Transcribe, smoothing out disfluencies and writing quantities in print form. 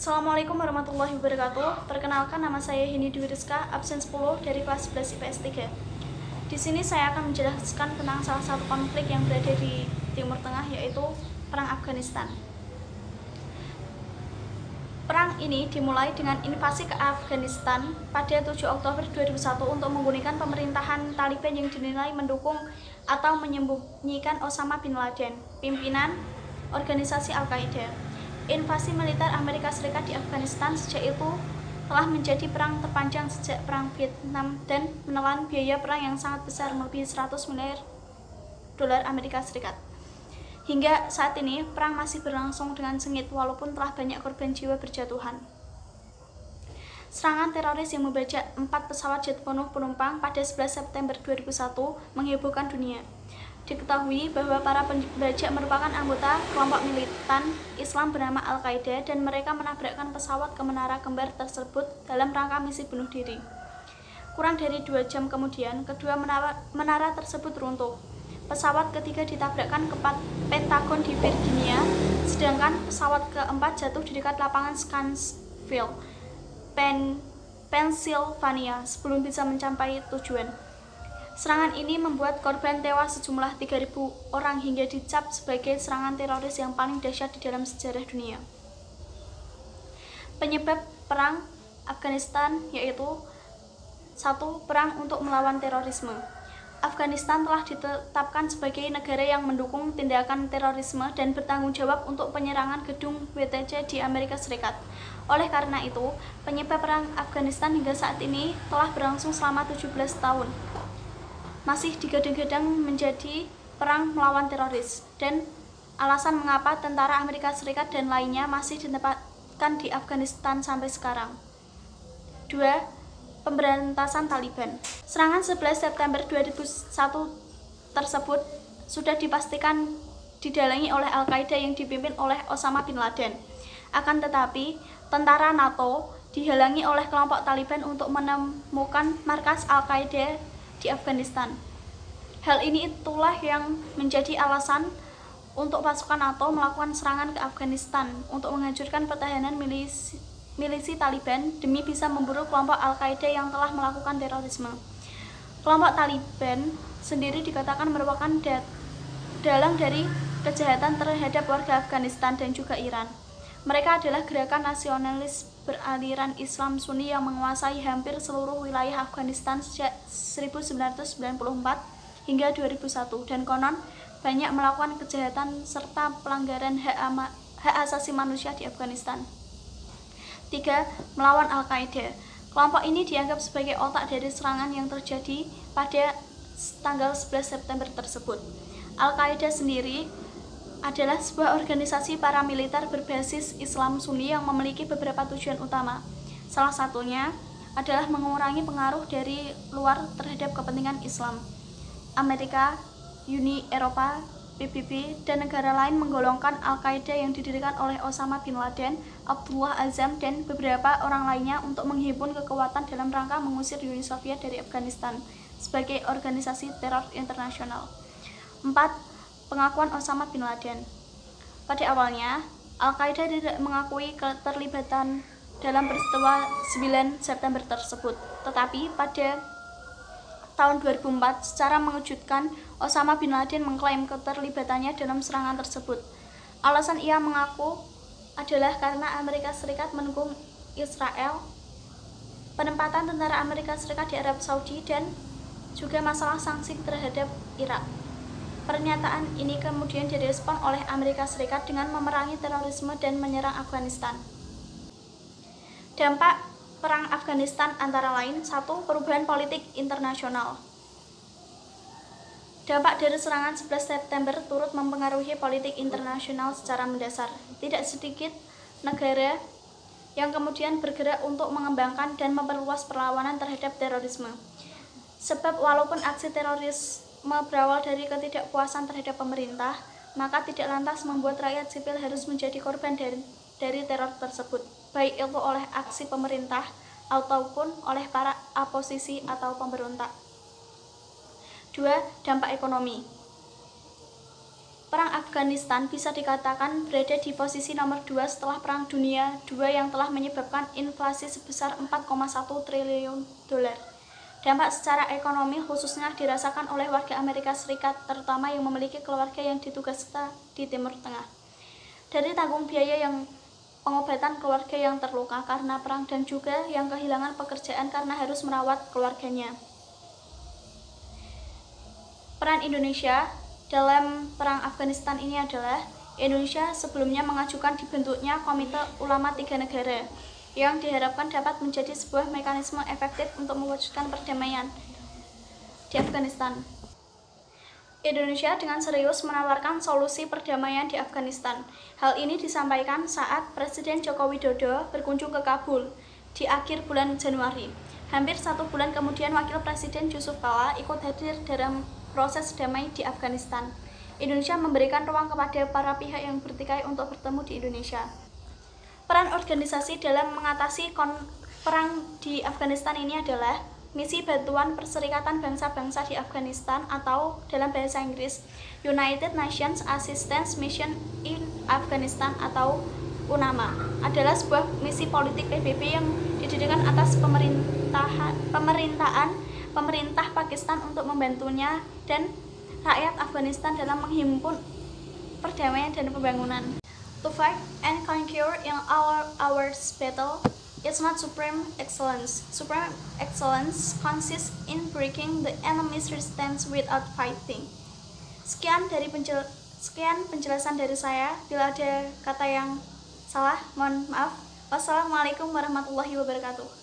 Assalamualaikum warahmatullahi wabarakatuh. Perkenalkan, nama saya Hini Dwi Rizka, absen 10 dari kelas 11 IPS 3. Di sini saya akan menjelaskan tentang salah satu konflik yang berada di Timur Tengah, yaitu Perang Afghanistan. Perang ini dimulai dengan invasi ke Afghanistan pada 7 Oktober 2001 untuk menggulingkan pemerintahan Taliban yang dinilai mendukung atau menyembunyikan Osama bin Laden, pimpinan organisasi Al-Qaeda. Invasi militer Amerika Serikat di Afghanistan sejak itu telah menjadi perang terpanjang sejak Perang Vietnam dan menelan biaya perang yang sangat besar, melebihi 100 miliar dolar Amerika Serikat. Hingga saat ini, perang masih berlangsung dengan sengit walaupun telah banyak korban jiwa berjatuhan. Serangan teroris yang membajak 4 pesawat jet penuh penumpang pada 11 September 2001 menghebohkan dunia. Diketahui bahwa para pembajak merupakan anggota kelompok militan Islam bernama Al-Qaeda dan mereka menabrakkan pesawat ke menara kembar tersebut dalam rangka misi bunuh diri. Kurang dari 2 jam kemudian, kedua menara tersebut runtuh. Pesawat ketiga ditabrakkan ke Pentagon di Virginia, sedangkan pesawat keempat jatuh di dekat lapangan Scansville, Pennsylvania sebelum bisa mencapai tujuan. Serangan ini membuat korban tewas sejumlah 3.000 orang hingga dicap sebagai serangan teroris yang paling dahsyat di dalam sejarah dunia. Penyebab perang Afghanistan yaitu 1. Perang untuk melawan terorisme. Afghanistan telah ditetapkan sebagai negara yang mendukung tindakan terorisme dan bertanggung jawab untuk penyerangan gedung WTC di Amerika Serikat. Oleh karena itu, penyebab perang Afghanistan hingga saat ini telah berlangsung selama 17 tahun. Masih digadang-gadang menjadi perang melawan teroris, dan alasan mengapa tentara Amerika Serikat dan lainnya masih ditempatkan di Afghanistan sampai sekarang. 2. Pemberantasan Taliban. Serangan 11 September 2001 tersebut sudah dipastikan didalangi oleh Al-Qaeda yang dipimpin oleh Osama bin Laden. Akan tetapi, tentara NATO dihalangi oleh kelompok Taliban untuk menemukan markas Al-Qaeda di Afghanistan. Hal ini itulah yang menjadi alasan untuk pasukan NATO melakukan serangan ke Afghanistan untuk menghancurkan pertahanan milisi Taliban demi bisa memburu kelompok Al-Qaeda yang telah melakukan terorisme. Kelompok Taliban sendiri dikatakan merupakan dalang dari kejahatan terhadap warga Afghanistan dan juga Iran. Mereka adalah gerakan nasionalis beraliran Islam Sunni yang menguasai hampir seluruh wilayah Afghanistan sejak 1994 hingga 2001 dan konon banyak melakukan kejahatan serta pelanggaran hak asasi manusia di Afghanistan. 3. Melawan Al-Qaeda. Kelompok ini dianggap sebagai otak dari serangan yang terjadi pada tanggal 11 September tersebut. Al-Qaeda sendiri adalah sebuah organisasi paramiliter berbasis Islam Sunni yang memiliki beberapa tujuan utama. Salah satunya adalah mengurangi pengaruh dari luar terhadap kepentingan Islam. Amerika, Uni Eropa, PBB, dan negara lain menggolongkan Al-Qaeda yang didirikan oleh Osama bin Laden, Abdullah Azzam, dan beberapa orang lainnya untuk menghimpun kekuatan dalam rangka mengusir Uni Soviet dari Afghanistan sebagai organisasi teror internasional. 4. Pengakuan Osama bin Laden. Pada awalnya, Al-Qaeda tidak mengakui keterlibatan dalam peristiwa 9 September tersebut, tetapi pada tahun 2004, secara mengejutkan, Osama bin Laden mengklaim keterlibatannya dalam serangan tersebut. Alasan ia mengaku adalah karena Amerika Serikat mendukung Israel, penempatan tentara Amerika Serikat di Arab Saudi, dan juga masalah sanksi terhadap Irak. Pernyataan ini kemudian direspon oleh Amerika Serikat dengan memerangi terorisme dan menyerang Afghanistan. Dampak Perang Afghanistan antara lain: 1. Perubahan politik internasional. Dampak dari serangan 11 September turut mempengaruhi politik internasional secara mendasar. Tidak sedikit negara yang kemudian bergerak untuk mengembangkan dan memperluas perlawanan terhadap terorisme. Sebab walaupun aksi terorisme berawal dari ketidakpuasan terhadap pemerintah, maka tidak lantas membuat rakyat sipil harus menjadi korban dari teror tersebut, baik itu oleh aksi pemerintah ataupun oleh para oposisi atau pemberontak. 2. Dampak ekonomi. Perang Afghanistan bisa dikatakan berada di posisi nomor 2 setelah Perang Dunia II yang telah menyebabkan inflasi sebesar 4,1 triliun dolar. Dampak secara ekonomi khususnya dirasakan oleh warga Amerika Serikat, terutama yang memiliki keluarga yang ditugaskan di Timur Tengah. Dari tanggung biaya yang pengobatan keluarga yang terluka karena perang dan juga yang kehilangan pekerjaan karena harus merawat keluarganya. Peran Indonesia dalam Perang Afghanistan ini adalah Indonesia sebelumnya mengajukan dibentuknya Komite Ulama Tiga Negara yang diharapkan dapat menjadi sebuah mekanisme efektif untuk mewujudkan perdamaian di Afghanistan. Indonesia dengan serius menawarkan solusi perdamaian di Afghanistan. Hal ini disampaikan saat Presiden Joko Widodo berkunjung ke Kabul di akhir bulan Januari. Hampir 1 bulan kemudian Wakil Presiden Yusuf Kala ikut hadir dalam proses damai di Afghanistan. Indonesia memberikan ruang kepada para pihak yang bertikai untuk bertemu di Indonesia. Peran organisasi dalam mengatasi perang di Afghanistan ini adalah Misi Bantuan Perserikatan Bangsa-Bangsa di Afghanistan atau dalam bahasa Inggris United Nations Assistance Mission in Afghanistan atau UNAMA adalah sebuah misi politik PBB yang didirikan atas pemerintah Pakistan untuk membantunya dan rakyat Afghanistan dalam menghimpun perdamaian dan pembangunan. To fight and conquer in our hours battle is not supreme excellence. Supreme excellence consists in breaking the enemy's resistance without fighting. Sekian penjelasan dari saya. Bila ada kata yang salah, mohon maaf. Wassalamualaikum warahmatullahi wabarakatuh.